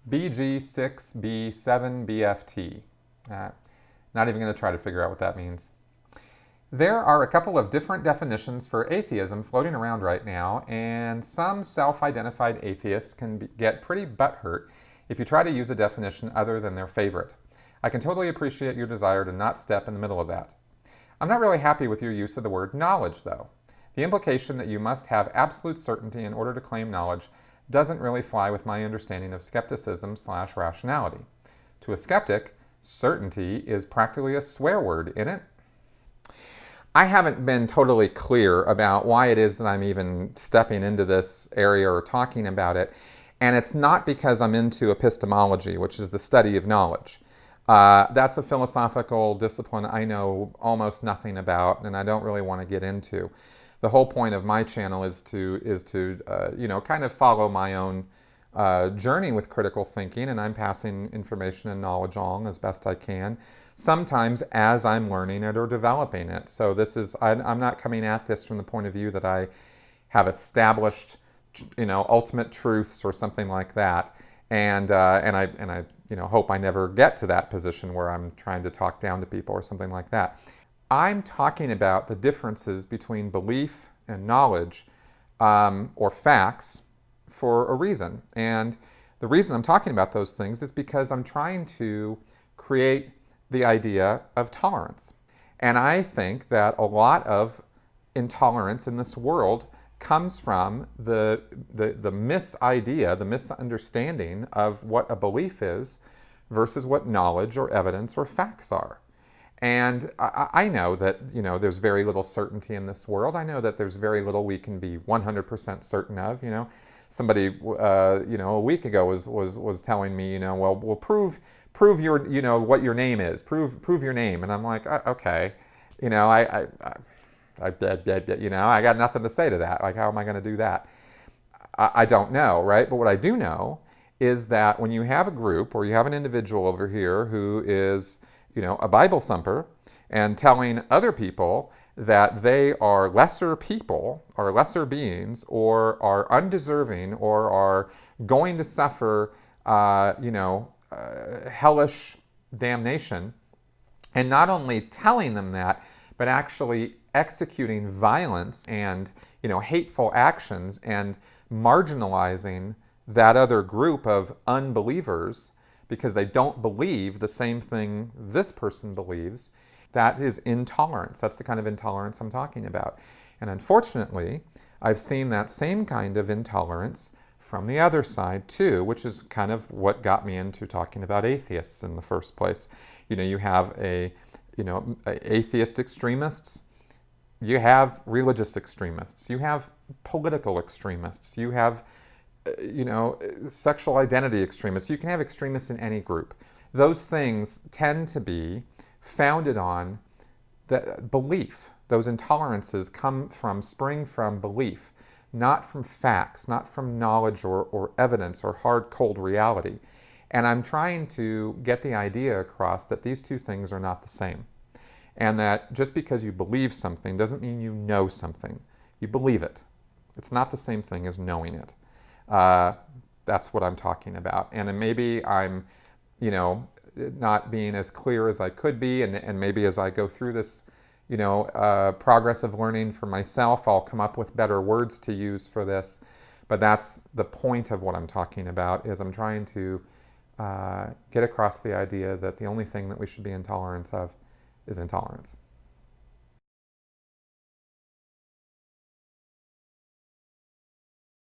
BG6B7BFT. Not even going to try to figure out what that means. There are a couple of different definitions for atheism floating around right now, and some self-identified atheists can get pretty butthurt if you try to use a definition other than their favorite. I can totally appreciate your desire to not step in the middle of that. I'm not really happy with your use of the word knowledge, though. The implication that you must have absolute certainty in order to claim knowledge doesn't really fly with my understanding of skepticism/rationality. To a skeptic, certainty is practically a swear word, isn't it? I haven't been totally clear about why it is that I'm even stepping into this area or talking about it, and it's not because I'm into epistemology, which is the study of knowledge. That's a philosophical discipline I know almost nothing about, and I don't really want to get into. The whole point of my channel is to kind of follow my own journey with critical thinking, and I'm passing information and knowledge along as best I can, sometimes as I'm learning it or developing it. So I'm not coming at this from the point of view that I have established, ultimate truths or something like that, and I hope I never get to that position where I'm trying to talk down to people or something like that. I'm talking about the differences between belief and knowledge, or facts, for a reason. And the reason I'm talking about those things is because I'm trying to create the idea of tolerance. And I think that a lot of intolerance in this world comes from the misidea, the misunderstanding of what a belief is versus what knowledge or evidence or facts are. And I know that, there's very little certainty in this world. I know that there's very little we can be 100% certain of. Somebody, a week ago was telling me, well, prove your, what your name is. Prove your name. And I'm like, okay, I got nothing to say to that. Like, how am I going to do that? I don't know, right? But what I do know is that when you have a group or you have an individual over here who is, a Bible thumper and telling other people that they are lesser people or lesser beings or are undeserving or are going to suffer, hellish damnation, and not only telling them that, but actually executing violence and, hateful actions and marginalizing that other group of unbelievers because they don't believe the same thing this person believes, that is intolerance. That's the kind of intolerance I'm talking about. And unfortunately, I've seen that same kind of intolerance from the other side too, which is kind of what got me into talking about atheists in the first place. You have atheist extremists, you have religious extremists, you have political extremists, you have sexual identity extremists. You can have extremists in any group. Those things tend to be founded on the belief. Those intolerances spring from belief, not from facts, not from knowledge or evidence or hard, cold reality. And I'm trying to get the idea across that these two things are not the same. And that just because you believe something doesn't mean you know something. You believe it. It's not the same thing as knowing it. That's what I'm talking about. And then maybe I'm, not being as clear as I could be, and maybe as I go through this, progress of learning for myself, I'll come up with better words to use for this. But that's the point of what I'm talking about, is I'm trying to get across the idea that the only thing that we should be intolerant of is intolerance.